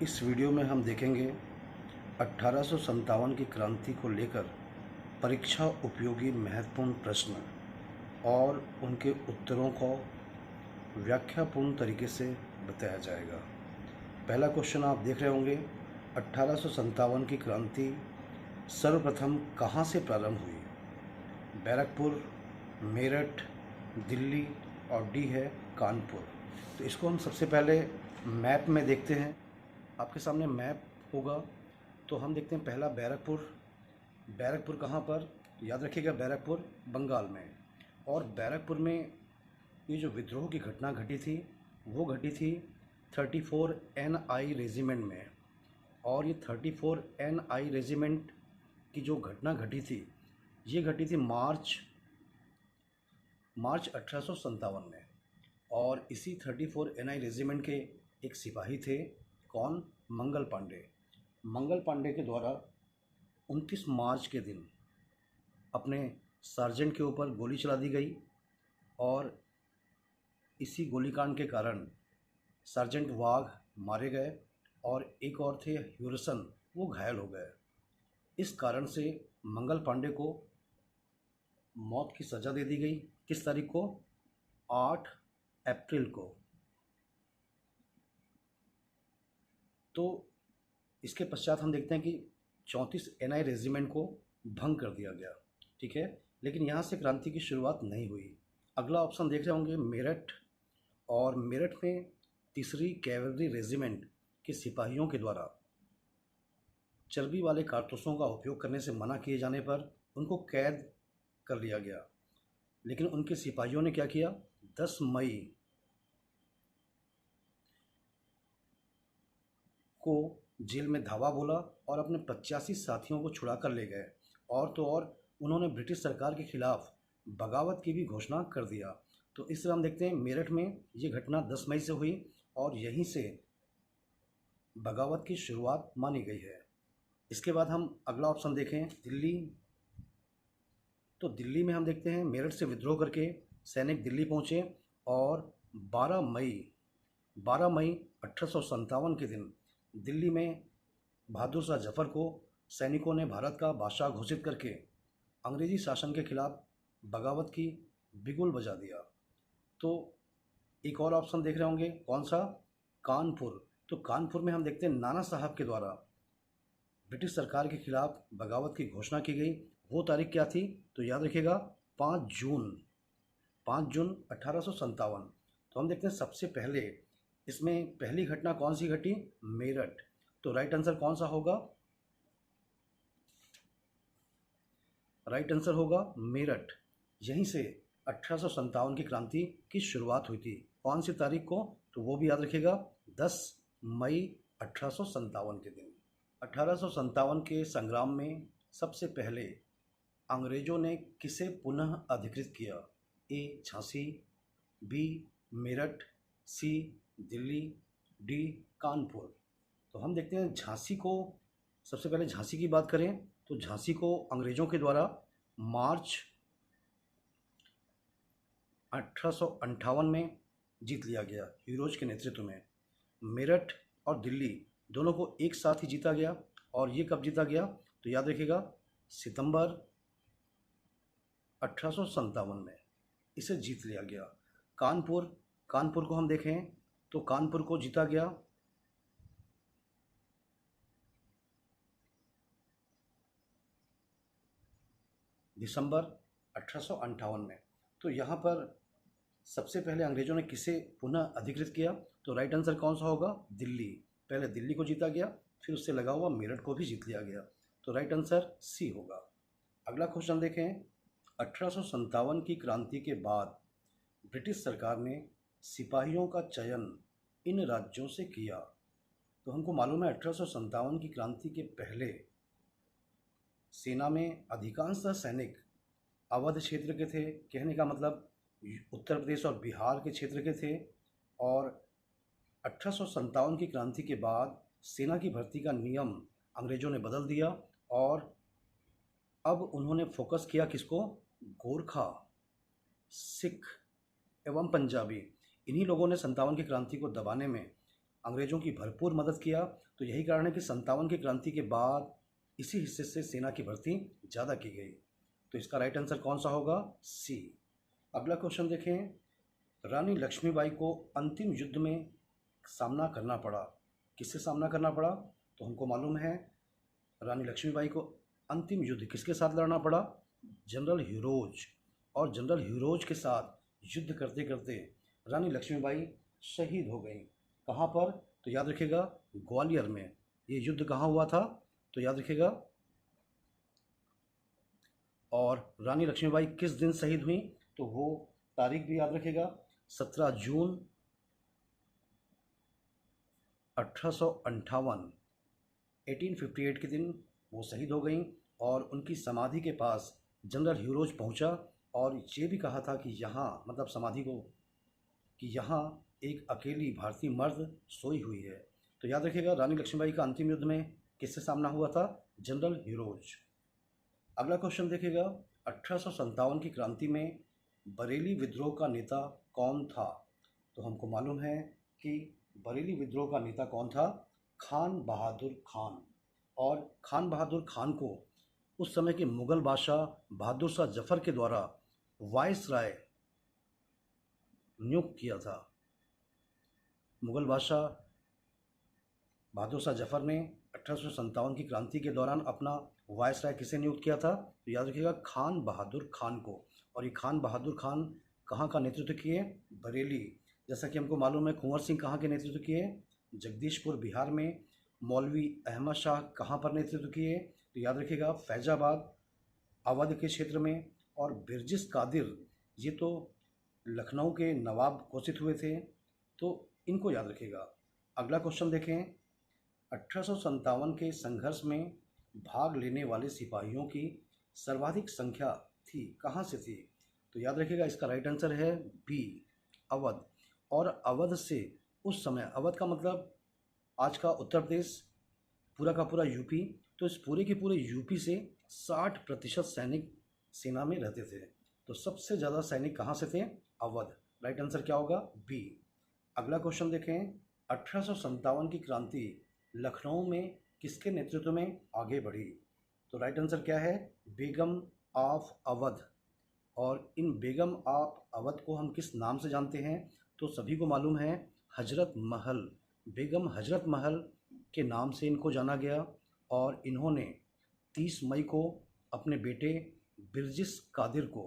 इस वीडियो में हम देखेंगे 1857 की क्रांति को लेकर परीक्षा उपयोगी महत्वपूर्ण प्रश्न और उनके उत्तरों को व्याख्यापूर्ण तरीके से बताया जाएगा। पहला क्वेश्चन आप देख रहे होंगे, 1857 की क्रांति सर्वप्रथम कहाँ से प्रारंभ हुई? बैरकपुर, मेरठ, दिल्ली और डी है कानपुर। तो इसको हम सबसे पहले मैप में देखते हैं। आपके सामने मैप होगा तो हम देखते हैं पहला बैरकपुर। बैरकपुर कहाँ पर? याद रखिएगा, बैरकपुर बंगाल में। और बैरकपुर में ये जो विद्रोह की घटना घटी थी वो घटी थी 34 NI रेजिमेंट में। और ये 34 NI रेजिमेंट की जो घटना घटी थी ये घटी थी मार्च 1857 में। और इसी 34 NI रेजिमेंट के एक सिपाही थे, कौन? मंगल पांडे। मंगल पांडे के द्वारा 29 मार्च के दिन अपने सार्जेंट के ऊपर गोली चला दी गई और इसी गोलीकांड के कारण सार्जेंट वाघ मारे गए और एक और थे ह्यूरसन, वो घायल हो गए। इस कारण से मंगल पांडे को मौत की सज़ा दे दी गई। किस तारीख को? 8 अप्रैल को। तो इसके पश्चात हम देखते हैं कि 34 NI रेजिमेंट को भंग कर दिया गया, ठीक है। लेकिन यहाँ से क्रांति की शुरुआत नहीं हुई। अगला ऑप्शन देख रहे होंगे मेरठ। और मेरठ में तीसरी कैवलरी रेजिमेंट के सिपाहियों के द्वारा चर्बी वाले कारतूसों का उपयोग करने से मना किए जाने पर उनको कैद कर लिया गया। लेकिन उनके सिपाहियों ने क्या किया? 10 मई को जेल में धावा बोला और अपने 85 साथियों को छुड़ा कर ले गए। और तो और उन्होंने ब्रिटिश सरकार के खिलाफ बगावत की भी घोषणा कर दिया। तो इस तरह हम देखते हैं मेरठ में ये घटना 10 मई से हुई और यहीं से बगावत की शुरुआत मानी गई है। इसके बाद हम अगला ऑप्शन देखें, दिल्ली। तो दिल्ली में हम देखते हैं मेरठ से विद्रोह करके सैनिक दिल्ली पहुँचे और 12 मई 1857 के दिन दिल्ली में बहादुर शाह जफर को सैनिकों ने भारत का बादशाह घोषित करके अंग्रेजी शासन के खिलाफ बगावत की बिगुल बजा दिया। तो एक और ऑप्शन देख रहे होंगे, कौन सा? कानपुर। तो कानपुर में हम देखते हैं नाना साहब के द्वारा ब्रिटिश सरकार के खिलाफ बगावत की घोषणा की गई। वो तारीख क्या थी? तो याद रखिएगा, 5 जून 1857। तो हम देखते हैं सबसे पहले इसमें पहली घटना कौन सी घटी? मेरठ। तो राइट आंसर कौन सा होगा? राइट आंसर होगा मेरठ। यहीं से 1857 की क्रांति की शुरुआत हुई थी। कौन सी तारीख को? तो वो भी याद रखिएगा, 10 मई 1857 के दिन। 1857 के संग्राम में सबसे पहले अंग्रेजों ने किसे पुनः अधिकृत किया? ए झांसी, बी मेरठ, सी दिल्ली, डी कानपुर। तो हम देखते हैं झांसी को। सबसे पहले झांसी की बात करें तो झांसी को अंग्रेजों के द्वारा मार्च 1858 में जीत लिया गया, हीरोज के नेतृत्व में। मेरठ और दिल्ली दोनों को एक साथ ही जीता गया। और ये कब जीता गया? तो याद रखिएगा, सितंबर 1857 में इसे जीत लिया गया। कानपुर को हम देखें तो कानपुर को जीता गया दिसंबर 1858 में। तो यहाँ पर सबसे पहले अंग्रेजों ने किसे पुनः अधिकृत किया? तो राइट आंसर कौन सा होगा? दिल्ली। पहले दिल्ली को जीता गया, फिर उससे लगा हुआ मेरठ को भी जीत लिया गया। तो राइट आंसर सी होगा। अगला क्वेश्चन देखें, 1857 की क्रांति के बाद ब्रिटिश सरकार ने सिपाहियों का चयन इन राज्यों से किया। तो हमको मालूम है 1857 की क्रांति के पहले सेना में अधिकांशतः सैनिक अवध क्षेत्र के थे। कहने का मतलब उत्तर प्रदेश और बिहार के क्षेत्र के थे। और 1857 की क्रांति के बाद सेना की भर्ती का नियम अंग्रेजों ने बदल दिया और अब उन्होंने फोकस किया किसको? गोरखा, सिख एवं पंजाबी। इन्हीं लोगों ने 57 की क्रांति को दबाने में अंग्रेज़ों की भरपूर मदद किया। तो यही कारण है कि 57 की क्रांति के बाद इसी हिस्से से सेना की भर्ती ज़्यादा की गई। तो इसका राइट आंसर कौन सा होगा? सी। अगला क्वेश्चन देखें, रानी लक्ष्मीबाई को अंतिम युद्ध में सामना करना पड़ा। किससे सामना करना पड़ा? तो हमको मालूम है रानी लक्ष्मीबाई को अंतिम युद्ध किसके साथ लड़ना पड़ा? General heroes. और जनरल हीरोज के साथ युद्ध करते करते रानी लक्ष्मीबाई शहीद हो गई। कहाँ पर? तो याद रखिएगा, ग्वालियर में। ये युद्ध कहाँ हुआ था? तो याद रखिएगा। और रानी लक्ष्मीबाई किस दिन शहीद हुई? तो वो तारीख भी याद रखिएगा, 17 जून 1858, 1858 के दिन वो शहीद हो गई। और उनकी समाधि के पास जनरल हीरोज पहुंचा और ये भी कहा था कि यहाँ, मतलब समाधि को, कि यहाँ एक अकेली भारतीय मर्द सोई हुई है। तो याद रखिएगा, रानी लक्ष्मीबाई का अंतिम युद्ध में किससे सामना हुआ था? General heroes. अगला क्वेश्चन देखिएगा, 1857 की क्रांति में बरेली विद्रोह का नेता कौन था? तो हमको मालूम है कि बरेली विद्रोह का नेता कौन था? खान बहादुर खान। और खान बहादुर खान को उस समय के मुग़ल बादशाह बहादुर शाह जफ़र के द्वारा वायसराय नियुक्त किया था। मुग़ल बादशाह बहादुर शाह जफ़र ने 1857 की क्रांति के दौरान अपना वायसराय किसे नियुक्त किया था? तो याद रखिएगा, खान बहादुर खान को। और ये खान बहादुर खान कहाँ का नेतृत्व किए? बरेली। जैसा कि हमको मालूम है, कुंवर सिंह कहाँ के नेतृत्व किए? जगदीशपुर बिहार में। मौलवी अहमद शाह कहाँ पर नेतृत्व किए? तो याद रखिएगा, फैजाबाद अवध के क्षेत्र में। और बिरजिस कादिर, ये तो लखनऊ के नवाब घोषित हुए थे। तो इनको याद रखिएगा। अगला क्वेश्चन देखें, 1857 के संघर्ष में भाग लेने वाले सिपाहियों की सर्वाधिक संख्या थी, कहाँ से थी? तो याद रखिएगा, इसका राइट आंसर है बी, अवध। और अवध से उस समय, अवध का मतलब आज का उत्तर प्रदेश, पूरा का पूरा यूपी। तो इस पूरे के पूरे यूपी से 60% सैनिक सेना में रहते थे। तो सबसे ज़्यादा सैनिक कहाँ से थे? अवध। राइट आंसर क्या होगा? बी। अगला क्वेश्चन देखें, 1857 की क्रांति लखनऊ में किसके नेतृत्व में आगे बढ़ी? तो राइट आंसर क्या है? बेगम ऑफ अवध। और इन बेगम ऑफ अवध को हम किस नाम से जानते हैं? तो सभी को मालूम है, हजरत महल। बेगम हजरत महल के नाम से इनको जाना गया। और इन्होंने 30 मई को अपने बेटे बिरजिस कादिर को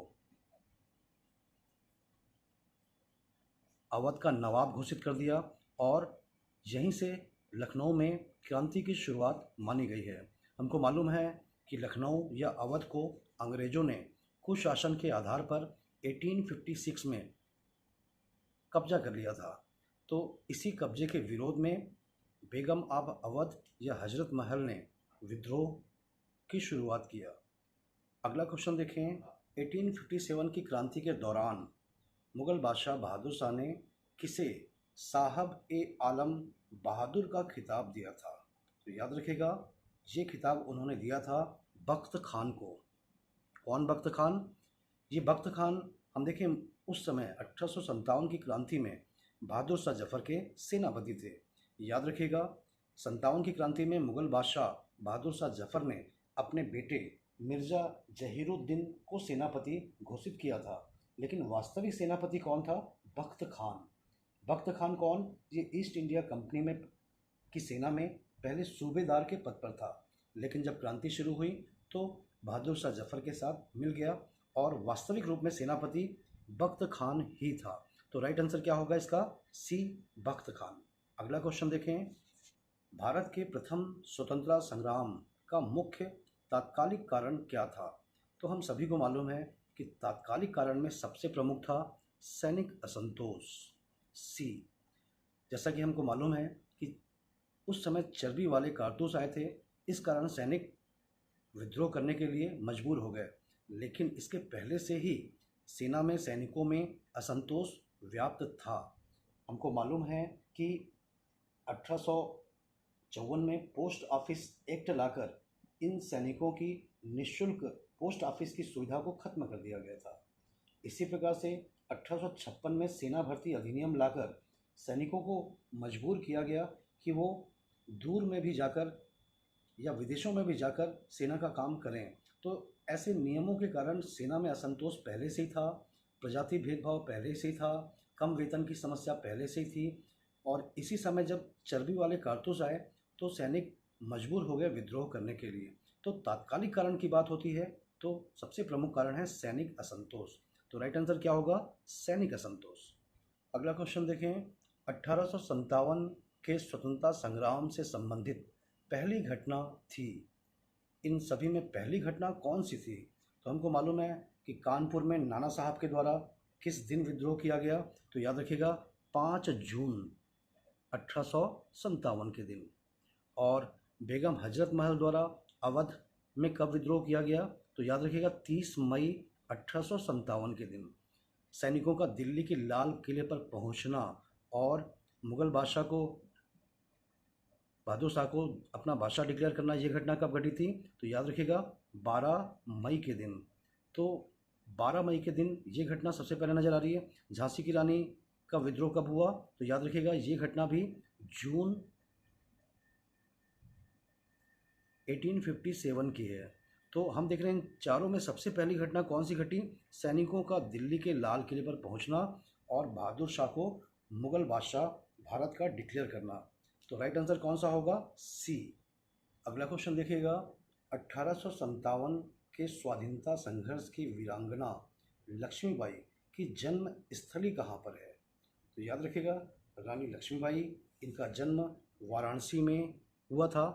अवध का नवाब घोषित कर दिया। और यहीं से लखनऊ में क्रांति की शुरुआत मानी गई है। हमको मालूम है कि लखनऊ या अवध को अंग्रेज़ों ने कुशासन के आधार पर 1856 में कब्जा कर लिया था। तो इसी कब्जे के विरोध में बेगम ऑफ अवध या हजरत महल ने विद्रोह की शुरुआत किया। अगला क्वेश्चन देखें, 1857 की क्रांति के दौरान मुग़ल बादशाह बहादुर शाह ने किसे साहब ए आलम बहादुर का खिताब दिया था? तो याद रखिएगा, ये खिताब उन्होंने दिया था बख्त खान को। कौन बख्त खान? ये बख्त खान, हम देखें, उस समय 1857 की क्रांति में बहादुर शाह जफ़र के सेनापति थे। याद रखिएगा, 57 की क्रांति में मुग़ल बादशाह बहादुर शाह जफ़र ने अपने बेटे मिर्ज़ा जहीरुद्दीन को सेनापति घोषित किया था। लेकिन वास्तविक सेनापति कौन था? बख्त खान। बख्त खान कौन? ये ईस्ट इंडिया कंपनी में की सेना में पहले सूबेदार के पद पर था। लेकिन जब क्रांति शुरू हुई तो बहादुर शाह जफ़र के साथ मिल गया और वास्तविक रूप में सेनापति बख्त खान ही था। तो राइट आंसर क्या होगा इसका? सी, बख्त खान। अगला क्वेश्चन देखें, भारत के प्रथम स्वतंत्रता संग्राम का मुख्य तात्कालिक कारण क्या था? तो हम सभी को मालूम है कि तात्कालिक कारण में सबसे प्रमुख था सैनिक असंतोष, सी। जैसा कि हमको मालूम है कि उस समय चर्बी वाले कारतूस आए थे, इस कारण सैनिक विद्रोह करने के लिए मजबूर हो गए। लेकिन इसके पहले से ही सेना में सैनिकों में असंतोष व्याप्त था। हमको मालूम है कि 1854 में पोस्ट ऑफिस एक्ट लाकर इन सैनिकों की निःशुल्क पोस्ट ऑफिस की सुविधा को खत्म कर दिया गया था। इसी प्रकार से 1856 में सेना भर्ती अधिनियम लाकर सैनिकों को मजबूर किया गया कि वो दूर में भी जाकर या विदेशों में भी जाकर सेना का काम करें। तो ऐसे नियमों के कारण सेना में असंतोष पहले से ही था, प्रजाति भेदभाव पहले से ही था, कम वेतन की समस्या पहले से ही थी। और इसी समय जब चर्बी वाले कारतूस आए तो सैनिक मजबूर हो गए विद्रोह करने के लिए। तो तात्कालिक कारण की बात होती है तो सबसे प्रमुख कारण है सैनिक असंतोष। तो राइट आंसर क्या होगा? सैनिक असंतोष। अगला क्वेश्चन देखें, 1857 के स्वतंत्रता संग्राम से संबंधित पहली घटना थी। इन सभी में पहली घटना कौन सी थी? तो हमको मालूम है कि कानपुर में नाना साहब के द्वारा किस दिन विद्रोह किया गया? तो याद रखिएगा 5 जून 1857 के दिन। और बेगम हजरत महल द्वारा अवध में कब विद्रोह किया गया? तो याद रखिएगा 30 मई 1857 के दिन। सैनिकों का दिल्ली के लाल किले पर पहुंचना और मुगल बादशाह को बहादुर शाह को अपना बादशाह डिक्लेयर करना, ये घटना कब घटी थी? तो याद रखिएगा 12 मई के दिन। तो 12 मई के दिन ये घटना सबसे पहले नज़र आ रही है। झांसी की रानी का विद्रोह कब हुआ? तो याद रखिएगा ये घटना भी जून 1857 की है। तो हम देख रहे हैं चारों में सबसे पहली घटना कौन सी घटी? सैनिकों का दिल्ली के लाल किले पर पहुंचना और बहादुर शाह को मुगल बादशाह भारत का डिक्लेयर करना। तो राइट आंसर कौन सा होगा? सी। अगला क्वेश्चन देखिएगा, 1857 के स्वाधीनता संघर्ष की वीरांगना लक्ष्मीबाई की जन्म स्थली कहाँ पर है? तो याद रखिएगा रानी लक्ष्मीबाई, इनका जन्म वाराणसी में हुआ था।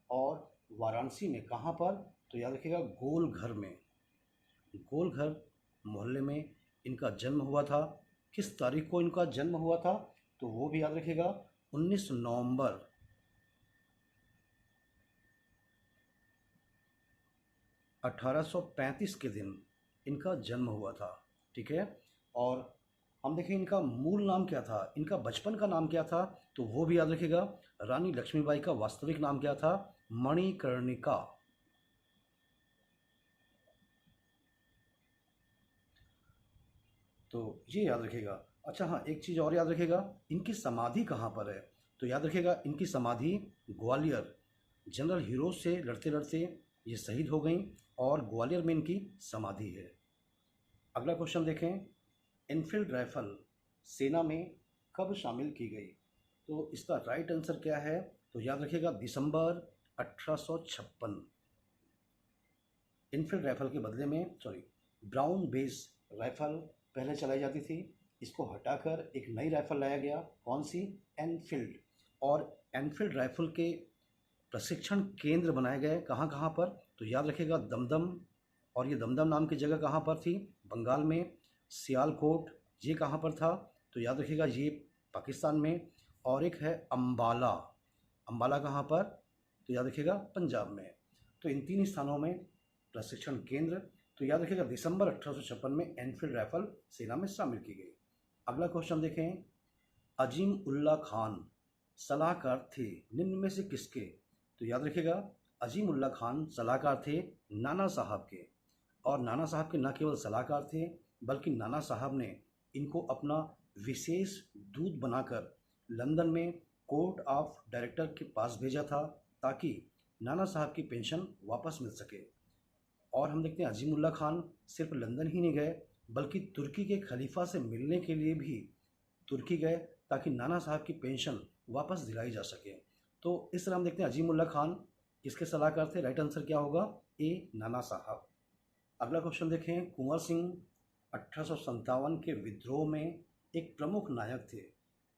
और वाराणसी में कहाँ पर? तो याद रखिएगा गोलघर में, गोलघर मोहल्ले में इनका जन्म हुआ था। किस तारीख को इनका जन्म हुआ था? तो वो भी याद रखिएगा 19 नवंबर 1835 के दिन इनका जन्म हुआ था। ठीक है। और हम देखें इनका मूल नाम क्या था, इनका बचपन का नाम क्या था? तो वो भी याद रखिएगा। रानी लक्ष्मीबाई का वास्तविक नाम क्या था? मणिकर्णिका। तो ये याद रखिएगा। अच्छा हाँ, एक चीज़ और याद रखिएगा, इनकी समाधि कहाँ पर है? तो याद रखिएगा इनकी समाधि ग्वालियर, जनरल हीरोज से लड़ते लड़ते ये शहीद हो गई और ग्वालियर में इनकी समाधि है। अगला क्वेश्चन देखें, एनफील्ड राइफल सेना में कब शामिल की गई? तो इसका राइट आंसर क्या है? तो याद रखिएगा दिसंबर 1856। एनफील्ड राइफल के बदले में ब्राउन बेस राइफल पहले चलाई जाती थी, इसको हटाकर एक नई राइफल लाया गया। कौन सी? एनफील्ड। और एनफील्ड राइफल के प्रशिक्षण केंद्र बनाए गए कहाँ कहाँ पर? तो याद रखिएगा दमदम। और ये दमदम नाम की जगह कहाँ पर थी? बंगाल में। सियालकोट ये कहाँ पर था? तो याद रखिएगा ये पाकिस्तान में। और एक है अम्बाला, अम्बाला कहाँ पर? तो याद रखिएगा पंजाब में। तो इन 3 स्थानों में प्रशिक्षण केंद्र। तो याद रखिएगा दिसंबर 1856 में एनफील्ड राइफल सेना में शामिल की गई। अगला क्वेश्चन देखें, अजीम उल्ला खान सलाहकार थे निम्न में से किसके? तो याद रखिएगा अजीम उल्ला खान सलाहकार थे नाना साहब के। और नाना साहब के न केवल सलाहकार थे बल्कि नाना साहब ने इनको अपना विशेष दूत बनाकर लंदन में कोर्ट ऑफ डायरेक्टर के पास भेजा था ताकि नाना साहब की पेंशन वापस मिल सके। और हम देखते हैं अजीमुल्ला खान सिर्फ लंदन ही नहीं गए बल्कि तुर्की के खलीफा से मिलने के लिए भी तुर्की गए ताकि नाना साहब की पेंशन वापस दिलाई जा सके। तो इस तरह हम देखते हैं अजीमुल्ला खान किसके सलाहकार थे? राइट आंसर क्या होगा? ए, नाना साहब। अगला क्वेश्चन देखें, कुंवर सिंह 1857 के विद्रोह में एक प्रमुख नायक थे,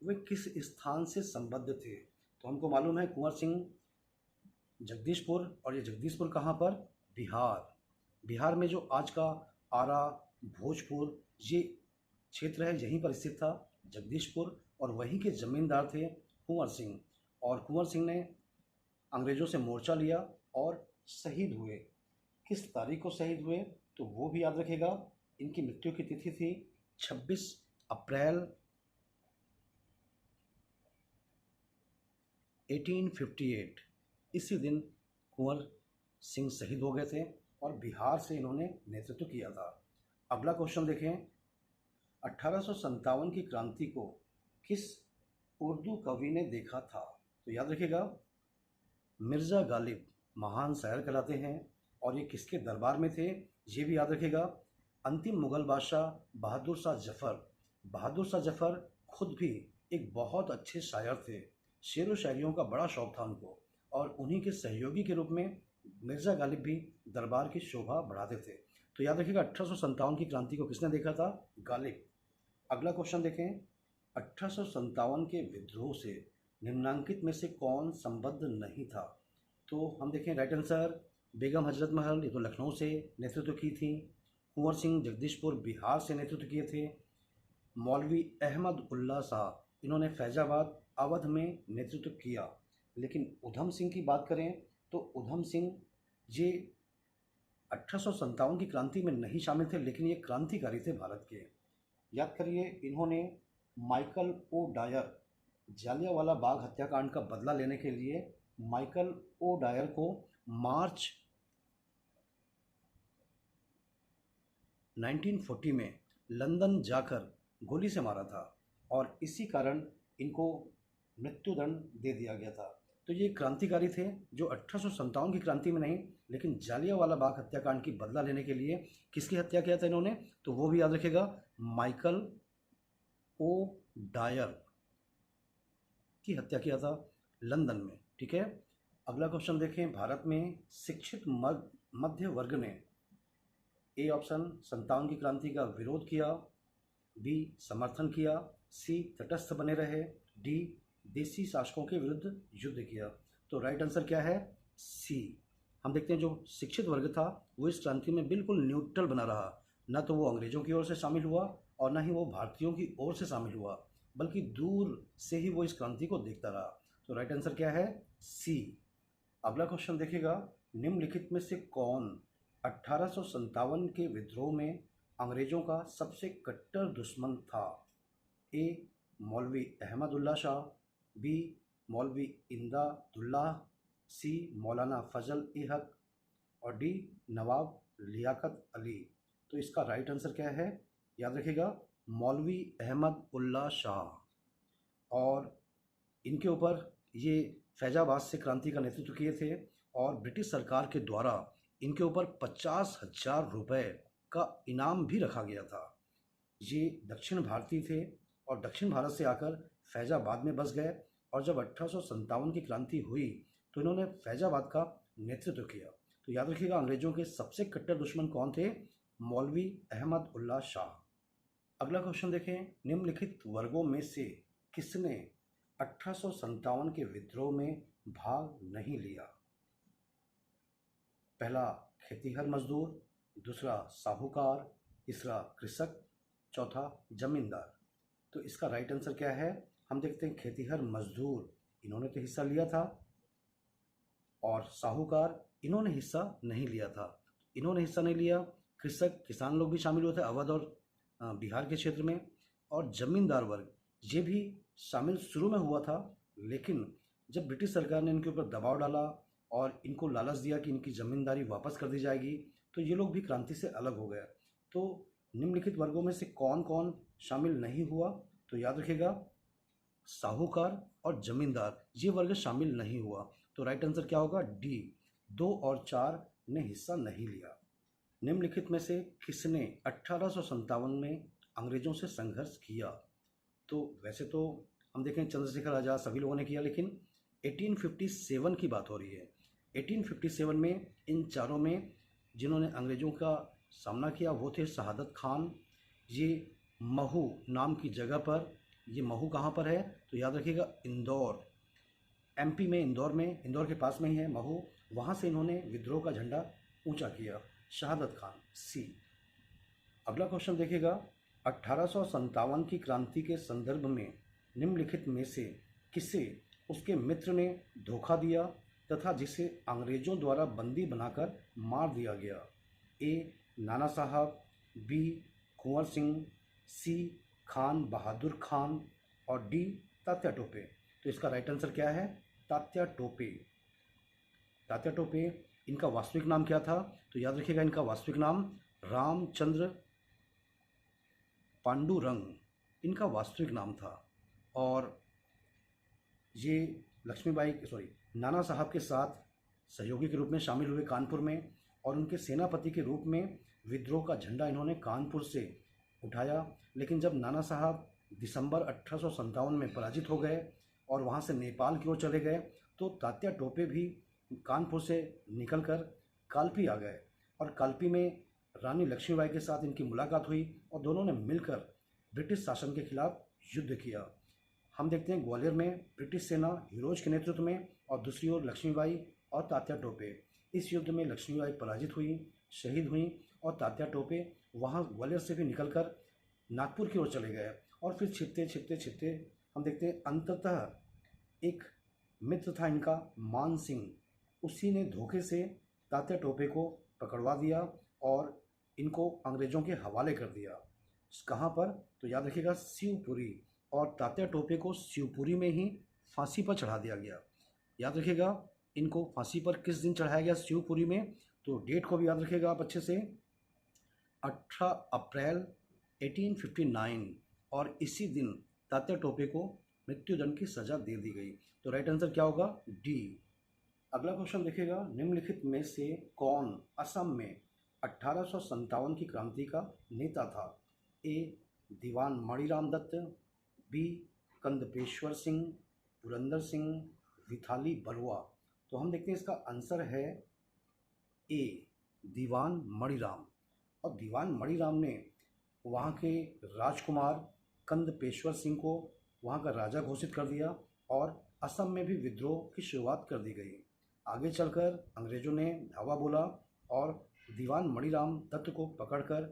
वे किस स्थान से संबद्ध थे? तो हमको मालूम है कुंवर सिंह जगदीशपुर। और ये जगदीशपुर कहाँ पर? बिहार। बिहार में जो आज का आरा, भोजपुर ये क्षेत्र है, यहीं पर स्थित था जगदीशपुर। और वहीं के जमींदार थे कुंवर सिंह। और कुंवर सिंह ने अंग्रेज़ों से मोर्चा लिया और शहीद हुए। किस तारीख को शहीद हुए? तो वो भी याद रखेगा। इनकी मृत्यु की तिथि थी 26 अप्रैल 1858। इसी दिन कुंवर सिंह शहीद हो गए थे और बिहार से इन्होंने नेतृत्व किया था। अगला क्वेश्चन देखें, 1857 की क्रांति को किस उर्दू कवि ने देखा था? तो याद रखिएगा, मिर्ज़ा गालिब महान शायर कहलाते हैं और ये किसके दरबार में थे, ये भी याद रखिएगा। अंतिम मुग़ल बादशाह बहादुर शाह जफ़र खुद भी एक बहुत अच्छे शायर थे। शेर व शायरियों का बड़ा शौक़ था उनको, और उन्हीं के सहयोगी के रूप में मिर्ज़ा गालिब भी दरबार की शोभा बढ़ाते थे। तो याद रखिएगा, 1857 की क्रांति को किसने देखा था? गालिब। अगला क्वेश्चन देखें, 1857 के विद्रोह से निम्नांकित में से कौन संबद्ध नहीं था? तो हम देखें राइट आंसर, बेगम हजरत महल, ये तो लखनऊ से नेतृत्व की थी। कुंवर सिंह जगदीशपुर बिहार से नेतृत्व किए थे। मौलवी अहमद उल्ला शाह, इन्होंने फैजाबाद अवध में नेतृत्व किया। लेकिन उधम सिंह की बात करें तो उधम सिंह ये 1857 की क्रांति में नहीं शामिल थे, लेकिन ये क्रांतिकारी थे भारत के। याद करिए, इन्होंने Michael O Dyer, Jallianwala Bagh हत्याकांड का बदला लेने के लिए माइकल ओ डायर को मार्च 1940 में लंदन जाकर गोली से मारा था, और इसी कारण इनको मृत्युदंड दे दिया गया था। तो ये क्रांतिकारी थे जो 1857 की क्रांति में नहीं, लेकिन जालियांवाला बाग हत्याकांड की बदला लेने के लिए किसकी हत्या किया था इन्होंने? तो वो भी याद रखिएगा, माइकल ओ डायर की हत्या किया था लंदन में। ठीक है, अगला क्वेश्चन देखें, भारत में शिक्षित मध्य वर्ग ने ए ऑप्शन 57 की क्रांति का विरोध किया, बी समर्थन किया, सी तटस्थ बने रहे, डी देसी शासकों के विरुद्ध युद्ध किया। तो राइट आंसर क्या है? सी। हम देखते हैं, जो शिक्षित वर्ग था वो इस क्रांति में बिल्कुल न्यूट्रल बना रहा। न तो वो अंग्रेजों की ओर से शामिल हुआ और न ही वो भारतीयों की ओर से शामिल हुआ, बल्कि दूर से ही वो इस क्रांति को देखता रहा। तो राइट आंसर क्या है? सी। अगला क्वेश्चन देखिएगा, निम्नलिखित में से कौन 1857 के विद्रोह में अंग्रेजों का सबसे कट्टर दुश्मन था? ए मौलवी अहमद उल्ला शाह, बी मौलवी इमदादुल्ला, सी मौलाना फजल ए हक, और डी नवाब लियाकत अली। तो इसका राइट आंसर क्या है? याद रखिएगा, मौलवी अहमद उल्ला शाह। और इनके ऊपर ये फैजाबाद से क्रांति का नेतृत्व किए थे, और ब्रिटिश सरकार के द्वारा इनके ऊपर 50,000 रुपये का इनाम भी रखा गया था। ये दक्षिण भारतीय थे और दक्षिण भारत से आकर फैजाबाद में बस गए, और जब 1857 की क्रांति हुई तो इन्होंने फैजाबाद का नेतृत्व किया। तो याद रखिएगा, अंग्रेजों के सबसे कट्टर दुश्मन कौन थे? मौलवी अहमद उल्ला शाह। अगला क्वेश्चन देखें, निम्नलिखित वर्गों में से किसने 1857 के विद्रोह में भाग नहीं लिया? पहला खेतीहर मजदूर, दूसरा साहूकार, तीसरा कृषक, चौथा जमींदार। तो इसका राइट आंसर क्या है? हम देखते हैं, खेतीहर मजदूर इन्होंने तो हिस्सा लिया था, और साहूकार इन्होंने हिस्सा नहीं लिया था। इन्होंने हिस्सा नहीं लिया। कृषक, किसान लोग भी शामिल हुए थे अवध और बिहार के क्षेत्र में, और जमींदार वर्ग ये भी शामिल शुरू में हुआ था, लेकिन जब ब्रिटिश सरकार ने इनके ऊपर दबाव डाला और इनको लालच दिया कि इनकी ज़मींदारी वापस कर दी जाएगी, तो ये लोग भी क्रांति से अलग हो गए। तो निम्नलिखित वर्गों में से कौन कौन शामिल नहीं हुआ? तो याद रखिएगा, साहूकार और जमींदार ये वर्ग शामिल नहीं हुआ। तो राइट आंसर क्या होगा? डी, 2 और 4 ने हिस्सा नहीं लिया। निम्नलिखित में से किसने 1857 में अंग्रेजों से संघर्ष किया? तो वैसे तो हम देखें, चंद्रशेखर आज़ाद सभी लोगों ने किया, लेकिन 1857 की बात हो रही है। 1857 में इन चारों में जिन्होंने अंग्रेजों का सामना किया वो थे शहादत खान। ये महू नाम की जगह पर, ये महू कहाँ पर है? तो याद रखिएगा, इंदौर, एमपी में, इंदौर के पास में ही है महू। वहाँ से इन्होंने विद्रोह का झंडा ऊंचा किया, शहादत खान, सी। अगला क्वेश्चन देखिएगा, 1857 की क्रांति के संदर्भ में निम्नलिखित में से किसे उसके मित्र ने धोखा दिया तथा जिसे अंग्रेजों द्वारा बंदी बनाकर मार दिया गया? ए नाना साहब, बी कुंवर सिंह, सी खान बहादुर खान, और डी तात्या टोपे। तो इसका राइट आंसर क्या है? तात्या टोपे। तात्या टोपे, इनका वास्तविक नाम क्या था? तो याद रखिएगा, इनका वास्तविक नाम रामचंद्र पांडुरंग इनका वास्तविक नाम था, और ये नाना साहब के साथ सहयोगी के रूप में शामिल हुए कानपुर में, और उनके सेनापति के रूप में विद्रोह का झंडा इन्होंने कानपुर से उठाया। लेकिन जब नाना साहब दिसंबर 1857 में पराजित हो गए और वहाँ से नेपाल की ओर चले गए, तो तात्या टोपे भी कानपुर से निकलकर कालपी आ गए, और कालपी में रानी लक्ष्मीबाई के साथ इनकी मुलाकात हुई और दोनों ने मिलकर ब्रिटिश शासन के खिलाफ युद्ध किया। हम देखते हैं ग्वालियर में ब्रिटिश सेना हीरोज के नेतृत्व में, और दूसरी ओर लक्ष्मीबाई और तात्या टोपे। इस युद्ध में लक्ष्मीबाई पराजित हुई, शहीद हुई, और तात्या टोपे वहाँ ग्वालियर से भी निकलकर नागपुर की ओर चले गए। और फिर छिपते छिपते छिपते हम देखते हैं अंततः एक मित्र था इनका मान सिंह, उसी ने धोखे से तात्या टोपे को पकड़वा दिया और इनको अंग्रेज़ों के हवाले कर दिया। कहाँ पर? तो याद रखिएगा, शिवपुरी। और तात्या टोपे को शिवपुरी में ही फांसी पर चढ़ा दिया गया। याद रखिएगा, इनको फांसी पर किस दिन चढ़ाया गया? शिवपुरी में। तो डेट को भी याद रखिएगा आप अच्छे से, 18 अप्रैल 1859, और इसी दिन तात्या टोपे को मृत्युदंड की सज़ा दे दी गई। तो राइट आंसर क्या होगा? डी। अगला क्वेश्चन देखिएगा, निम्नलिखित में से कौन असम में 1857 की क्रांति का नेता था? ए दीवान मणिराम दत्त, बी कंदपेश्वर सिंह, पुरंदर सिंह, विथाली बरुआ। तो हम देखते हैं इसका आंसर है ए दीवान मणिराम। और दीवान मणिराम ने वहाँ के राजकुमार कंदपेश्वर सिंह को वहाँ का राजा घोषित कर दिया, और असम में भी विद्रोह की शुरुआत कर दी गई। आगे चलकर अंग्रेज़ों ने धावा बोला और दीवान मणिराम दत्त को पकड़कर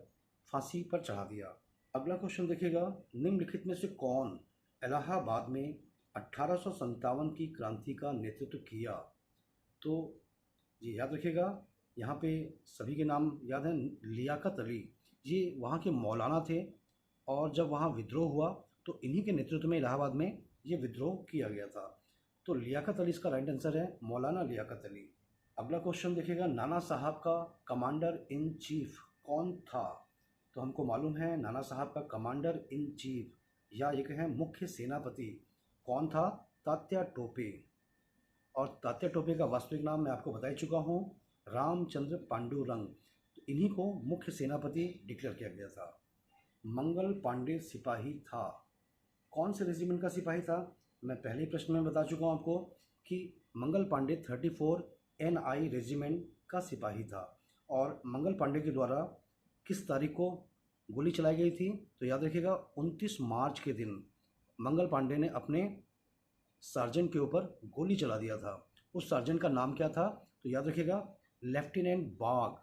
फांसी पर चढ़ा दिया। अगला क्वेश्चन देखिएगा, निम्नलिखित में से कौन इलाहाबाद में 1857 की क्रांति का नेतृत्व किया? तो जी याद रखिएगा, यहाँ पे सभी के नाम याद हैं। लियाकत अली, ये वहाँ के मौलाना थे, और जब वहाँ विद्रोह हुआ तो इन्हीं के नेतृत्व में इलाहाबाद में ये विद्रोह किया गया था। तो लियाकत अली इसका राइट आंसर है, मौलाना लियाकत अली। अगला क्वेश्चन देखिएगा, नाना साहब का कमांडर इन चीफ कौन था? तो हमको मालूम है नाना साहब का कमांडर इन चीफ या एक है मुख्य सेनापति कौन था? तात्या टोपे। और तात्या टोपे का वास्तविक नाम मैं आपको बता चुका हूँ, रामचंद्र पांडुरंग। तो इन्हीं को मुख्य सेनापति डिक्लेयर किया गया था। मंगल पांडे सिपाही था, कौन से रेजिमेंट का सिपाही था? मैं पहले ही प्रश्न में बता चुका हूँ आपको कि मंगल पांडे 34 NI रेजिमेंट का सिपाही था। और मंगल पांडे के द्वारा किस तारीख को गोली चलाई गई थी? तो याद रखिएगा, 29 मार्च के दिन मंगल पांडे ने अपने सार्जेंट के ऊपर गोली चला दिया था। उस सार्जेंट का नाम क्या था? तो याद रखिएगा, लेफ्टिनेंट बाग।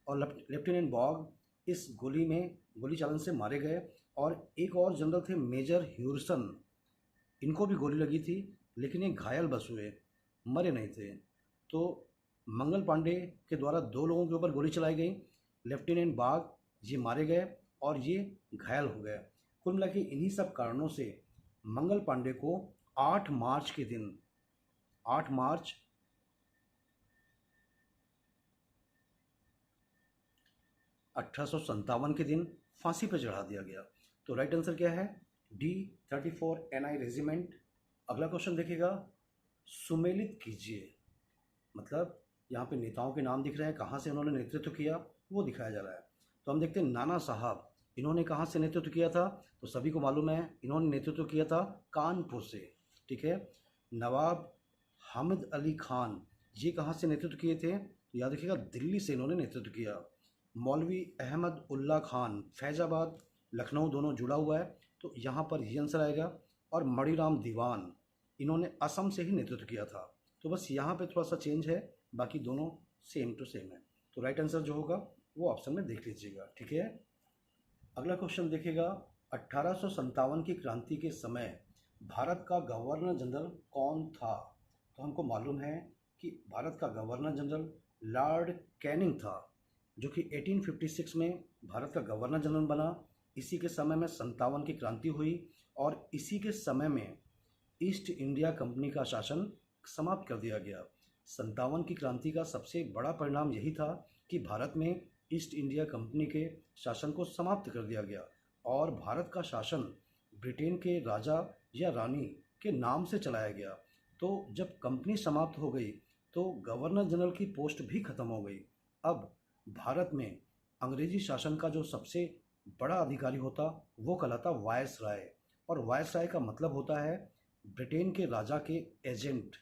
और लेफ्टिनेंट बाग इस गोली चालन से मारे गए। और एक और जनरल थे मेजर ह्यूरसन, इनको भी गोली लगी थी, लेकिन ये घायल बस हुए, मरे नहीं थे। तो मंगल पांडे के द्वारा 2 लोगों के ऊपर गोली चलाई गई, लेफ्टिनेंट बाग ये मारे गए और ये घायल हो गए। कुल मिला के इन्हीं सब कारणों से मंगल पांडे को 8 मार्च के दिन 8 मार्च 1857 के दिन फांसी पर चढ़ा दिया गया। तो राइट आंसर क्या है? D 34 NI regiment. अगला क्वेश्चन देखिएगा, सुमेलित कीजिए। मतलब यहाँ पे नेताओं के नाम दिख रहे हैं, कहाँ से उन्होंने नेतृत्व किया वो दिखाया जा रहा है। तो हम देखते हैं नाना साहब, इन्होंने कहाँ से नेतृत्व किया था? तो सभी को मालूम है, इन्होंने नेतृत्व किया था कानपुर से। ठीक है। नवाब हामिद अली खान, ये कहाँ से नेतृत्व किए थे? तो याद रखिएगा, दिल्ली से इन्होंने नेतृत्व किया। मौलवी अहमद उल्ला खान, फैज़ाबाद लखनऊ दोनों जुड़ा हुआ है, तो यहाँ पर ये आंसर आएगा। और मणिराम दीवान, इन्होंने असम से ही नेतृत्व किया था। तो बस यहाँ पे थोड़ा सा चेंज है, बाकी दोनों सेम टू सेम है। तो राइट आंसर जो होगा वो ऑप्शन में देख लीजिएगा। ठीक है। अगला क्वेश्चन देखिएगा, 1857 की क्रांति के समय भारत का गवर्नर जनरल कौन था? तो हमको मालूम है कि भारत का गवर्नर जनरल लॉर्ड कैनिंग था, जो कि 1856 में भारत का गवर्नर जनरल बना। इसी के समय में 57 की क्रांति हुई, और इसी के समय में ईस्ट इंडिया कंपनी का शासन समाप्त कर दिया गया। 57 की क्रांति का सबसे बड़ा परिणाम यही था कि भारत में ईस्ट इंडिया कंपनी के शासन को समाप्त कर दिया गया, और भारत का शासन ब्रिटेन के राजा या रानी के नाम से चलाया गया। तो जब कंपनी समाप्त हो गई तो गवर्नर जनरल की पोस्ट भी खत्म हो गई। अब भारत में अंग्रेजी शासन का जो सबसे बड़ा अधिकारी होता वो कहलाता वायसराय, और वायसराय का मतलब होता है ब्रिटेन के राजा के एजेंट।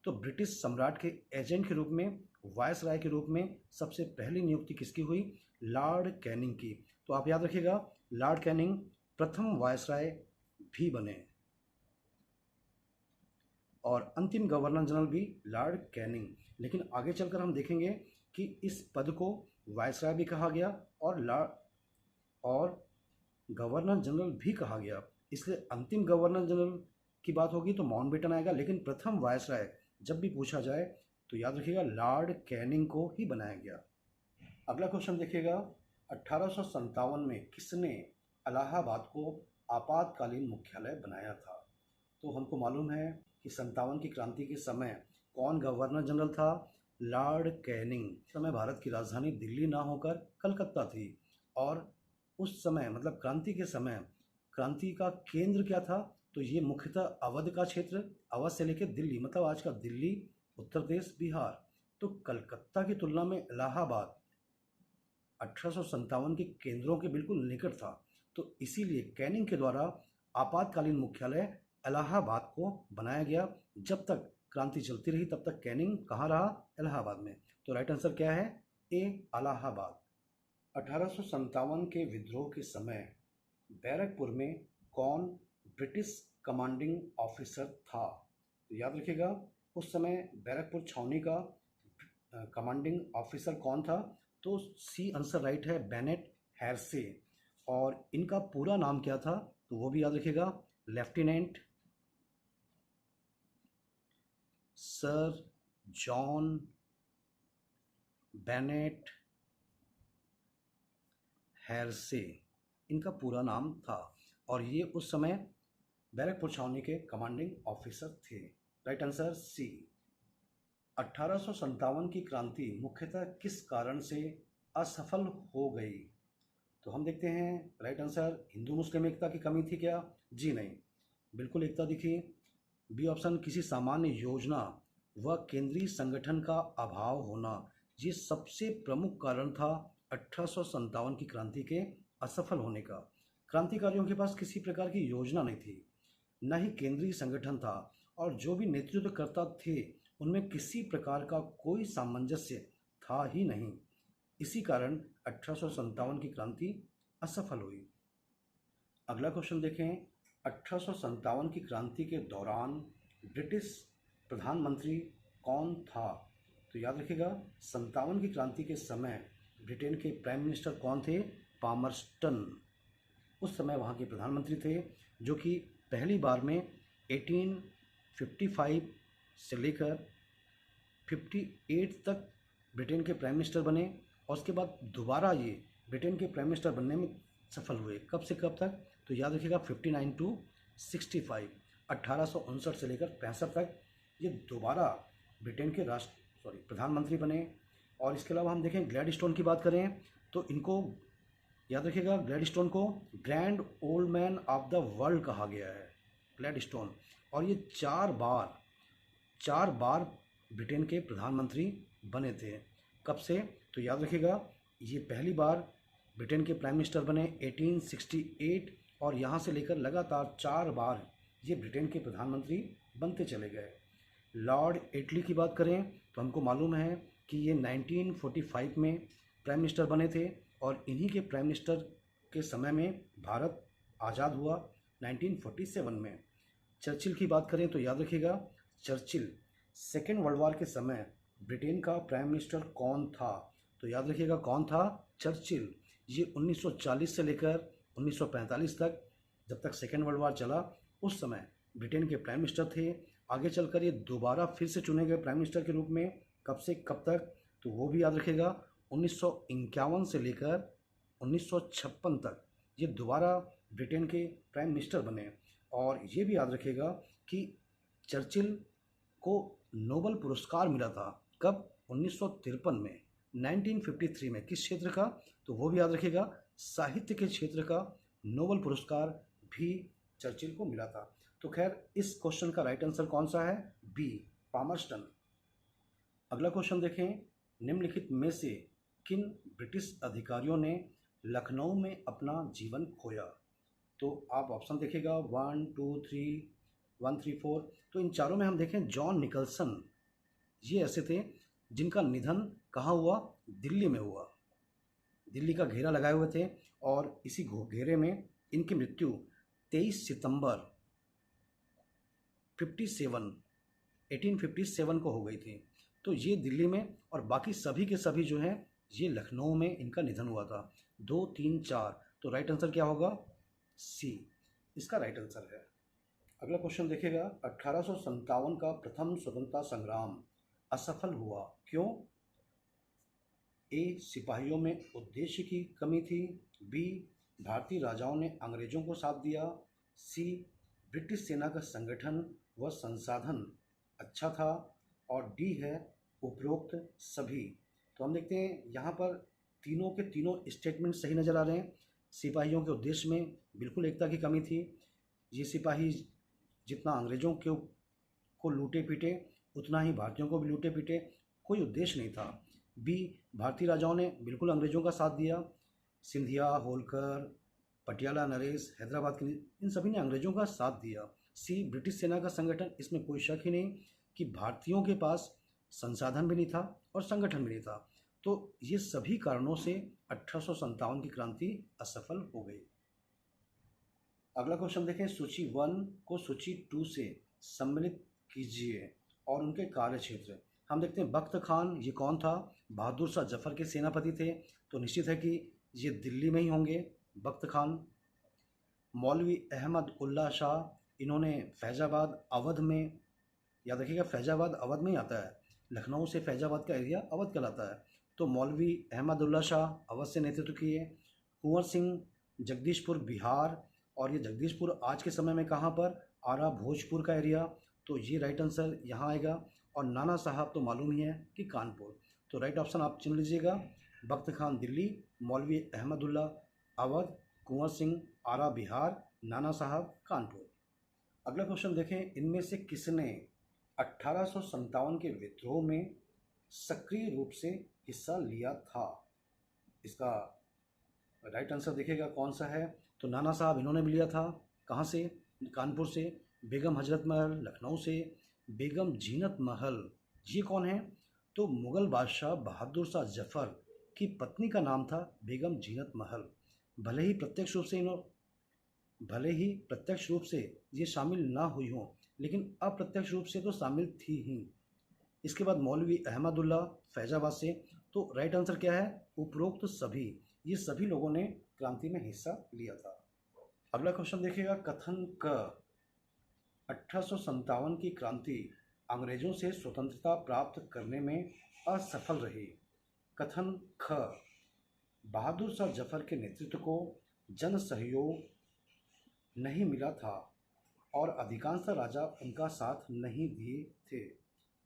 तो ब्रिटिश सम्राट के एजेंट के रूप में, वायसराय के रूप में सबसे पहली नियुक्ति किसकी हुई? लॉर्ड कैनिंग की। तो आप याद रखिएगा, लॉर्ड कैनिंग प्रथम वायसराय भी बने, और अंतिम गवर्नर जनरल भी लॉर्ड कैनिंग। लेकिन आगे चलकर हम देखेंगे कि इस पद को वायसराय भी कहा गया और गवर्नर जनरल भी कहा गया। इसलिए अंतिम गवर्नर जनरल की बात होगी तो माउंटबेटन आएगा, लेकिन प्रथम वायसराय जब भी पूछा जाए तो याद रखिएगा लॉर्ड कैनिंग को ही बनाया गया। अगला क्वेश्चन देखिएगा, 1857 में किसने इलाहाबाद को आपातकालीन मुख्यालय बनाया था? तो हमको मालूम है कि 57 की क्रांति के समय कौन गवर्नर जनरल था? Lord Canning. उस समय भारत की राजधानी दिल्ली ना होकर कलकत्ता थी, और उस समय मतलब क्रांति के समय क्रांति का केंद्र क्या था? तो ये मुख्यतः अवध का क्षेत्र, अवध से लेकर दिल्ली, मतलब आज का दिल्ली, उत्तर प्रदेश, बिहार। तो कलकत्ता की तुलना में इलाहाबाद 1857 के केंद्रों के बिल्कुल निकट था। तो इसीलिए कैनिंग के द्वारा आपातकालीन मुख्यालय इलाहाबाद को बनाया गया। जब तक क्रांति चलती रही तब तक कैनिंग कहाँ रहा? इलाहाबाद में। तो राइट आंसर क्या है? ए, इलाहाबाद। 1857 के विद्रोह के समय बैरकपुर में कौन ब्रिटिश कमांडिंग ऑफिसर था? तो याद रखिएगा, उस समय बैरकपुर छावनी का कमांडिंग ऑफिसर कौन था? तो सी आंसर राइट है, बेनेट हैर्से। और इनका पूरा नाम क्या था? तो वो भी याद रखिएगा, लेफ्टिनेंट सर जॉन बेनेट हैर्से, इनका पूरा नाम था, और ये उस समय बैरकपुर छावनी के कमांडिंग ऑफिसर थे। Right answer C. 1857 की क्रांति मुख्यतः किस कारण से असफल हो गई? तो हम देखते हैं, राइट आंसर हिंदू मुस्लिम एकता की कमी थी क्या? जी नहीं, बिल्कुल एकता दिखी। बी ऑप्शन, किसी सामान्य योजना व केंद्रीय संगठन का अभाव होना, ये सबसे प्रमुख कारण था 1857 की क्रांति के असफल होने का। क्रांतिकारियों के पास किसी प्रकार की योजना नहीं थी, न ही केंद्रीय संगठन था, और जो भी नेतृत्वकर्ता थे उनमें किसी प्रकार का कोई सामंजस्य था ही नहीं। इसी कारण 1857 की क्रांति असफल हुई। अगला क्वेश्चन देखें, 1857 की क्रांति के दौरान ब्रिटिश प्रधानमंत्री कौन था? तो याद रखिएगा, 57 की क्रांति के समय ब्रिटेन के प्राइम मिनिस्टर कौन थे? पामरस्टन। उस समय वहाँ के प्रधानमंत्री थे, जो कि पहली बार में 1855 से लेकर 58 तक ब्रिटेन के प्राइम मिनिस्टर बने, और उसके बाद दोबारा ये ब्रिटेन के प्राइम मिनिस्टर बनने में सफल हुए। कब से कब तक? तो याद रखिएगा, 59 टू 65, 1859 से लेकर 65 तक ये दोबारा ब्रिटेन के प्रधानमंत्री बने। और इसके अलावा हम देखें, ग्लैडस्टोन की बात करें तो इनको याद रखिएगा, ग्लैडस्टोन को grand old man of the world कहा गया है, ग्लैडस्टोन। और ये चार बार ब्रिटेन के प्रधानमंत्री बने थे। कब से? तो याद रखिएगा, ये पहली बार ब्रिटेन के प्राइम मिनिस्टर बने 1868, और यहाँ से लेकर लगातार 4 बार ये ब्रिटेन के प्रधानमंत्री बनते चले गए। लॉर्ड एटली की बात करें तो हमको मालूम है कि ये 1945 में प्राइम मिनिस्टर बने थे, और इन्हीं के प्राइम मिनिस्टर के समय में भारत आज़ाद हुआ 1947 में। चर्चिल की बात करें तो याद रखिएगा, चर्चिल सेकेंड वर्ल्ड वॉर के समय ब्रिटेन का प्राइम मिनिस्टर कौन था? तो याद रखिएगा, कौन था? चर्चिल। ये 1940 से लेकर 1945 तक, जब तक सेकेंड वर्ल्ड वॉर चला, उस समय ब्रिटेन के प्राइम मिनिस्टर थे। आगे चलकर ये दोबारा फिर से चुने गए प्राइम मिनिस्टर के रूप में। कब से कब तक? तो वो भी याद रखिएगा, 1951 से लेकर 1956 तक ये दोबारा ब्रिटेन के प्राइम मिनिस्टर बने। और ये भी याद रखिएगा कि चर्चिल को नोबेल पुरस्कार मिला था। कब? 1953 में, 1953 में। किस क्षेत्र का? तो वो भी याद रखिएगा, साहित्य के क्षेत्र का नोबेल पुरस्कार भी चर्चिल को मिला था। तो खैर इस क्वेश्चन का राइट आंसर कौन सा है? B, Palmerston. अगला क्वेश्चन देखें, निम्नलिखित में से किन ब्रिटिश अधिकारियों ने लखनऊ में अपना जीवन खोया? तो आप ऑप्शन देखिएगा 1 2 3 1 3 4। तो इन चारों में हम देखें जॉन निकलसन, ये ऐसे थे जिनका निधन कहाँ हुआ? दिल्ली में हुआ। दिल्ली का घेरा लगाए हुए थे और इसी घेरे में इनकी मृत्यु 23 सितंबर 1857 को हो गई थी। तो ये दिल्ली में, और बाकी सभी के सभी जो हैं ये लखनऊ में इनका निधन हुआ था। 2 3 4, तो राइट आंसर क्या होगा? सी, इसका राइट आंसर है। अगला क्वेश्चन देखिएगा, 1857 का प्रथम स्वतंत्रता संग्राम असफल हुआ, क्यों? ए, सिपाहियों में उद्देश्य की कमी थी। बी, भारतीय राजाओं ने अंग्रेजों को साथ दिया। सी, ब्रिटिश सेना का संगठन व संसाधन अच्छा था। और डी है उपरोक्त सभी। तो हम देखते हैं यहाँ पर तीनों के तीनों स्टेटमेंट सही नज़र आ रहे हैं। सिपाहियों के उद्देश्य में बिल्कुल एकता की कमी थी। ये सिपाही जितना अंग्रेज़ों को लूटे पीटे उतना ही भारतीयों को भी लूटे पीटे, कोई उद्देश्य नहीं था। बी, भारतीय राजाओं ने बिल्कुल अंग्रेज़ों का साथ दिया। सिंधिया, होलकर, पटियाला नरेश, हैदराबाद के इन सभी ने अंग्रेज़ों का साथ दिया। सी, ब्रिटिश सेना का संगठन, इसमें कोई शक ही नहीं कि भारतीयों के पास संसाधन भी नहीं था और संगठन भी नहीं था। तो ये सभी कारणों से 1857 की क्रांति असफल हो गई। अगला क्वेश्चन देखें, सूची 1 को सूची 2 से सम्मिलित कीजिए और उनके कार्य क्षेत्र। हम देखते हैं बख्त खान, ये कौन था? बहादुर शाह जफर के सेनापति थे, तो निश्चित है कि ये दिल्ली में ही होंगे बख्त खान। मौलवी अहमद उल्ला शाह, इन्होंने फैजाबाद अवध में, याद रखिएगा फैजाबाद अवध में ही आता है, लखनऊ से फैजाबाद का एरिया अवध कहलाता है। तो मौलवी अहमदुल्ला शाह अवध से नेतृत्व किए। कुंवर सिंह जगदीशपुर बिहार, और ये जगदीशपुर आज के समय में कहाँ पर? आरा भोजपुर का एरिया, तो ये राइट आंसर यहाँ आएगा। और नाना साहब तो मालूम ही है कि कानपुर, तो राइट ऑप्शन आप चुन लीजिएगा। बख्त खान दिल्ली, मौलवी अहमदुल्ला अवध, कुंवर सिंह आरा बिहार, नाना साहब कानपुर। अगला क्वेश्चन देखें, इनमें से किसने 1857 के विद्रोह में सक्रिय रूप से हिस्सा लिया था? इसका राइट आंसर देखिएगा कौन सा है। तो नाना साहब इन्होंने भी लिया था। कहाँ से? कानपुर से। बेगम हजरत महल लखनऊ से। बेगम जीनत महल, ये कौन है? तो मुग़ल बादशाह बहादुर शाह जफ़र की पत्नी का नाम था बेगम जीनत महल। भले ही प्रत्यक्ष रूप से ये शामिल ना हुई हों, लेकिन अप्रत्यक्ष रूप से तो शामिल थी ही। इसके बाद मौलवी अहमदुल्ला फैजाबाद से। तो राइट आंसर क्या है? उपरोक्त सभी, ये सभी लोगों ने क्रांति में हिस्सा लिया था। अगला क्वेश्चन देखिएगा, कथन क 1857 की क्रांति अंग्रेजों से स्वतंत्रता प्राप्त करने में असफल रही। कथन ख, बहादुर शाह जफर के नेतृत्व को जन सहयोग नहीं मिला था और अधिकांश राजा उनका साथ नहीं दिए थे।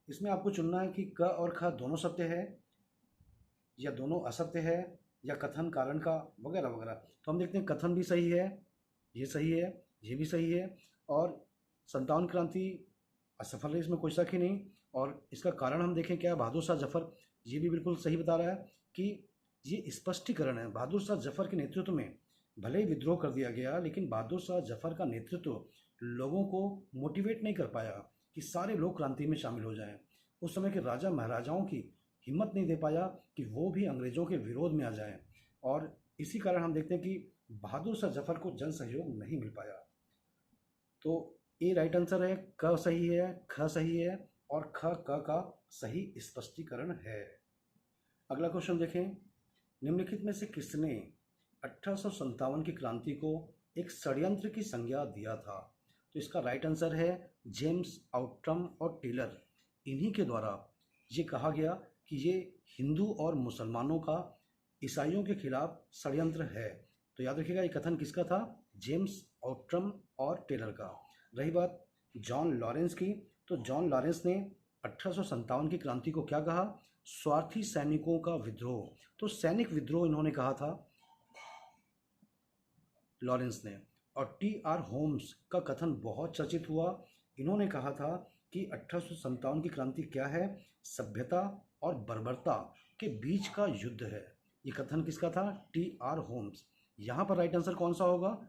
इसमें आपको चुनना है कि क और ख दोनों सत्य है या दोनों असत्य है या कथन कारण का वगैरह वगैरह। तो हम देखते हैं कथन भी सही है, ये सही है, ये भी सही है, और 57 क्रांति असफल है, इसमें कोई शक ही नहीं। और इसका कारण हम देखें क्या है, बहादुर शाह जफर, ये भी बिल्कुल सही बता रहा है कि ये स्पष्टीकरण है। बहादुर शाह जफर के नेतृत्व में भले ही विद्रोह कर दिया गया, लेकिन बहादुर शाह जफर का नेतृत्व लोगों को मोटिवेट नहीं कर पाया कि सारे लोग क्रांति में शामिल हो जाएं। उस समय के राजा महाराजाओं की हिम्मत नहीं दे पाया कि वो भी अंग्रेज़ों के विरोध में आ जाएं, और इसी कारण हम देखते हैं कि बहादुर शाह जफर को जन सहयोग नहीं मिल पाया। तो ए राइट आंसर है, क सही है, ख सही है, और ख क का सही स्पष्टीकरण है। अगला क्वेश्चन देखें, निम्नलिखित में से किसने 1857 की क्रांति को एक षड्यंत्र की संज्ञा दिया था? तो इसका राइट आंसर है जेम्स आउट्रम और टेलर। इन्हीं के द्वारा ये कहा गया कि ये हिंदू और मुसलमानों का ईसाइयों के खिलाफ षड्यंत्र है। तो याद रखिएगा ये कथन किसका था? जेम्स आउट्रम और टेलर का। रही बात जॉन लॉरेंस की, तो जॉन लॉरेंस ने 1857 की क्रांति को क्या कहा? स्वार्थी सैनिकों का विद्रोह। तो सैनिक विद्रोह इन्होंने कहा था लॉरेंस ने। और टी.आर. होम्स का कथन बहुत चर्चित हुआ। इन्होंने कहा था कि 1857 की क्रांति क्या है? सभ्यता और बर्बरता के बीच का युद्ध है। ये कथन किसका था? टी.आर. होम्स। यहाँ पर राइट आंसर कौन सा होगा?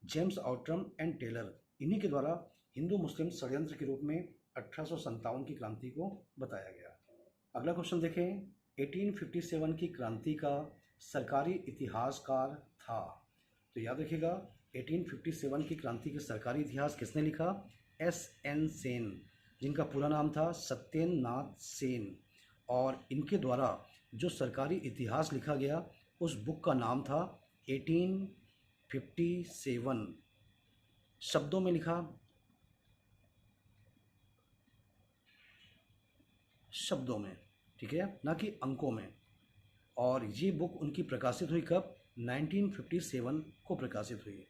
जेम्स आउट्रम एंड टेलर, इन्हीं के द्वारा हिंदू मुस्लिम षड्यंत्र के रूप में 1857 की क्रांति को बताया गया। अगला क्वेश्चन देखें। 1857 की क्रांति का सरकारी इतिहासकार था, तो याद रखिएगा 1857 की क्रांति के सरकारी इतिहास किसने लिखा? एस.एन. सेन, जिनका पूरा नाम था सत्येंद्रनाथ सेन। और इनके द्वारा जो सरकारी इतिहास लिखा गया उस बुक का नाम था 1857। शब्दों में लिखा, शब्दों में, ठीक है, ना कि अंकों में। और ये बुक उनकी प्रकाशित हुई कब? 1957 को प्रकाशित हुई।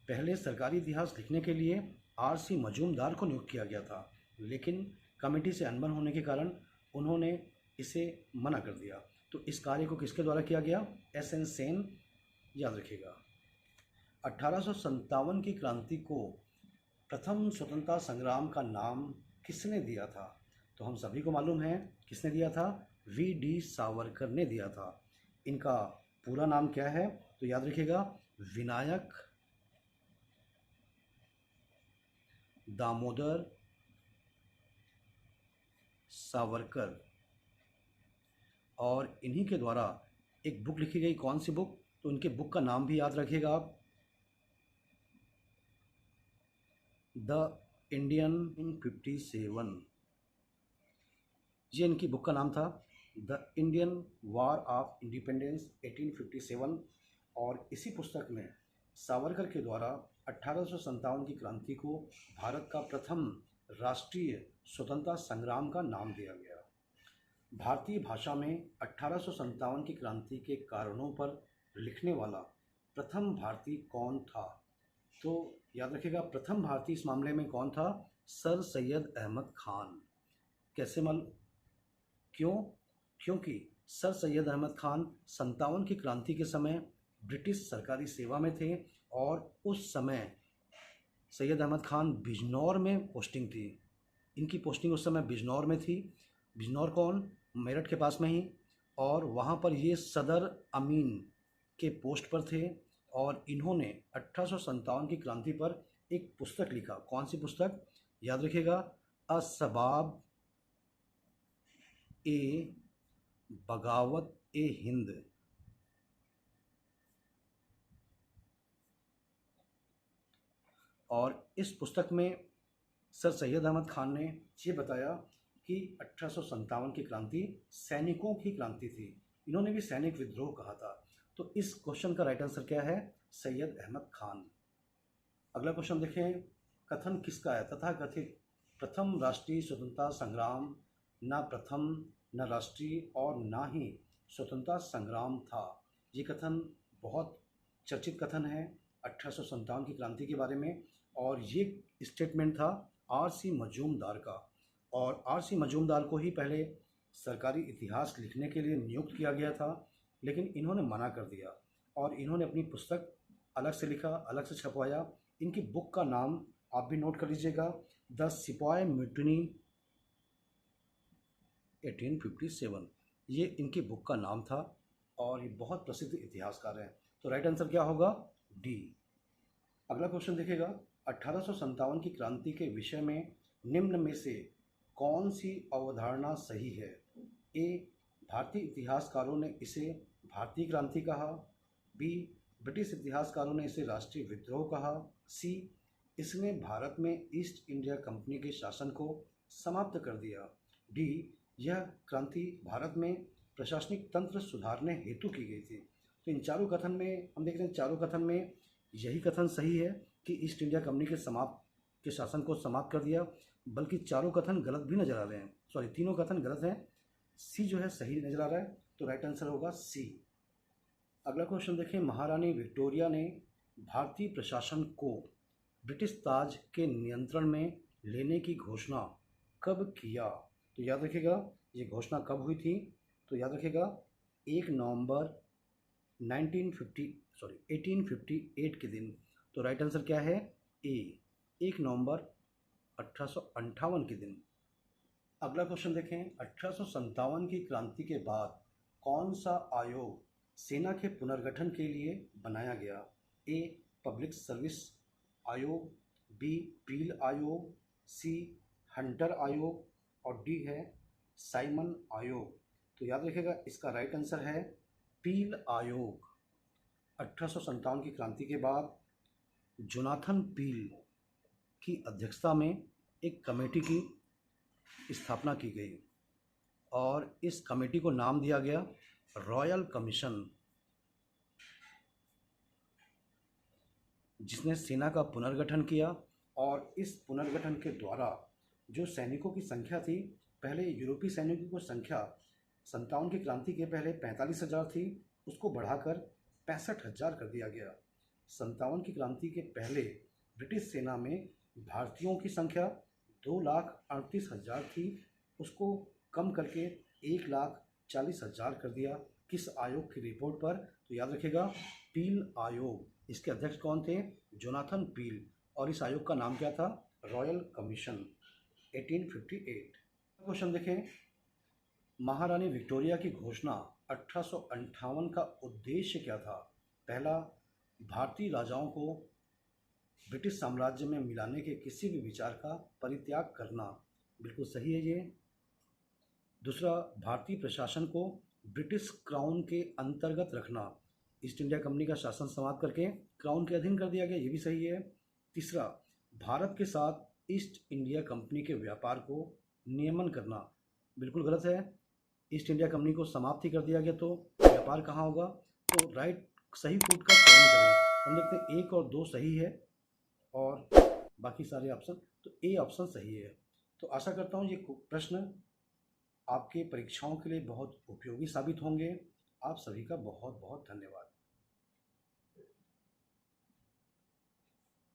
पहले सरकारी इतिहास लिखने के लिए R.C. मजूमदार को नियुक्त किया गया था, लेकिन कमेटी से अनबन होने के कारण उन्होंने इसे मना कर दिया। तो इस कार्य को किसके द्वारा किया गया? एस.एन. सेन, याद रखिएगा। 1857 की क्रांति को प्रथम स्वतंत्रता संग्राम का नाम किसने दिया था? तो हम सभी को मालूम है किसने दिया था? V.D. सावरकर ने दिया था। इनका पूरा नाम क्या है? तो याद रखिएगा विनायक दामोदर सावरकर। और इन्हीं के द्वारा एक बुक लिखी गई। कौन सी बुक? तो उनके बुक का नाम भी याद रखिएगा आप, द इंडियन इन 57। ये इनकी बुक का नाम था, the Indian war of independence 1857। और इसी पुस्तक में सावरकर के द्वारा 1857 की क्रांति को भारत का प्रथम राष्ट्रीय स्वतंत्रता संग्राम का नाम दिया गया। भारतीय भाषा में 1857 की क्रांति के कारणों पर लिखने वाला प्रथम भारतीय कौन था? तो याद रखिएगा प्रथम भारतीय इस मामले में कौन था? सर सैयद अहमद खान। कैसे क्यों? क्योंकि सर सैयद अहमद खान 57 की क्रांति के समय ब्रिटिश सरकारी सेवा में थे और उस समय सैयद अहमद खान बिजनौर में पोस्टिंग थी। इनकी पोस्टिंग उस समय बिजनौर में थी। बिजनौर कौन? मेरठ के पास में ही। और वहाँ पर ये सदर अमीन के पोस्ट पर थे। और इन्होंने 1857 की क्रांति पर एक पुस्तक लिखा। कौन सी पुस्तक? याद रखिएगा, असबाब ए बगावत ए हिंद। और इस पुस्तक में सर सैयद अहमद खान ने ये बताया कि 1857 की क्रांति सैनिकों की क्रांति थी। इन्होंने भी सैनिक विद्रोह कहा था। तो इस क्वेश्चन का राइट आंसर क्या है? सैयद अहमद खान। अगला क्वेश्चन देखें। कथन किसका है? तथा कथित प्रथम राष्ट्रीय स्वतंत्रता संग्राम न प्रथम, न राष्ट्रीय और न ही स्वतंत्रता संग्राम था। ये कथन बहुत चर्चित कथन है 1857 की क्रांति के बारे में। और ये स्टेटमेंट था R.C. मजूमदार का। और R.C. मजूमदार को ही पहले सरकारी इतिहास लिखने के लिए नियुक्त किया गया था, लेकिन इन्होंने मना कर दिया और इन्होंने अपनी पुस्तक अलग से लिखा, अलग से छपवाया। इनकी बुक का नाम आप भी नोट कर लीजिएगा, द सिपाही म्यूटिनी 1857। ये इनकी बुक का नाम था और ये बहुत प्रसिद्ध इतिहासकार हैं। तो राइट आंसर क्या होगा? डी। अगला क्वेश्चन देखिएगा। 1857 की क्रांति के विषय में निम्न में से कौन सी अवधारणा सही है? ए, भारतीय इतिहासकारों ने इसे भारतीय क्रांति कहा। बी, ब्रिटिश इतिहासकारों ने इसे राष्ट्रीय विद्रोह कहा। सी, इसने भारत में ईस्ट इंडिया कंपनी के शासन को समाप्त कर दिया। डी, यह क्रांति भारत में प्रशासनिक तंत्र सुधारने हेतु की गई थी। तो इन चारों कथन में हम देख रहे हैं, चारों कथन में यही कथन सही है कि ईस्ट इंडिया कंपनी के शासन को समाप्त कर दिया। बल्कि चारों कथन गलत भी नजर आ रहे हैं, सॉरी तीनों कथन गलत हैं। सी जो है सही नजर आ रहा है। तो राइट आंसर होगा सी। अगला क्वेश्चन देखें। महारानी विक्टोरिया ने भारतीय प्रशासन को ब्रिटिश ताज के नियंत्रण में लेने की घोषणा कब किया? तो याद रखिएगा ये घोषणा कब हुई थी? तो याद रखिएगा 1 नवंबर 1858 के दिन तो राइट आंसर क्या है? ए, 1 नवंबर 1858 के दिन। अगला क्वेश्चन देखें, 1857 की क्रांति के बाद कौन सा आयोग सेना के पुनर्गठन के लिए बनाया गया? ए, पब्लिक सर्विस आयोग, बी, पील आयोग, सी, हंटर आयोग और डी है साइमन आयोग। तो याद रखिएगा इसका राइट आंसर है पील आयोग। 1857 की क्रांति के बाद जोनाथन पील की अध्यक्षता में एक कमेटी की स्थापना की गई और इस कमेटी को नाम दिया गया रॉयल कमीशन, जिसने सेना का पुनर्गठन किया। और इस पुनर्गठन के द्वारा जो सैनिकों की संख्या थी, पहले यूरोपीय सैनिकों की संख्या 57 की क्रांति के पहले 45,000 थी, उसको बढ़ाकर 65,000 कर दिया गया। 57 की क्रांति के पहले ब्रिटिश सेना में भारतीयों की संख्या 2,38,000 थी, उसको कम करके 1,40,000 कर दिया। किस आयोग की रिपोर्ट पर? तो याद रखिएगा पील आयोग। इसके अध्यक्ष कौन थे? जोनाथन पील। और इस आयोग का नाम क्या था? Royal commission, 1858। क्वेश्चन देखें, महारानी विक्टोरिया की घोषणा 1858 का उद्देश्य क्या था? पहला, भारतीय राजाओं को ब्रिटिश साम्राज्य में मिलाने के किसी भी विचार का परित्याग करना, बिल्कुल सही है ये। दूसरा, भारतीय प्रशासन को ब्रिटिश क्राउन के अंतर्गत रखना, ईस्ट इंडिया कंपनी का शासन समाप्त करके क्राउन के अधीन कर दिया गया, ये भी सही है। तीसरा, भारत के साथ ईस्ट इंडिया कंपनी के व्यापार को नियमन करना, बिल्कुल गलत है। ईस्ट इंडिया कंपनी को समाप्त ही कर दिया गया तो व्यापार कहाँ होगा? तो राइट सही कोड का चयन करें। हम देखते हैं 1 और 2 सही है और बाकी सारे ऑप्शन, तो ए ऑप्शन सही है। तो आशा करता हूँ ये प्रश्न आपके परीक्षाओं के लिए बहुत उपयोगी साबित होंगे। आप सभी का बहुत बहुत धन्यवाद।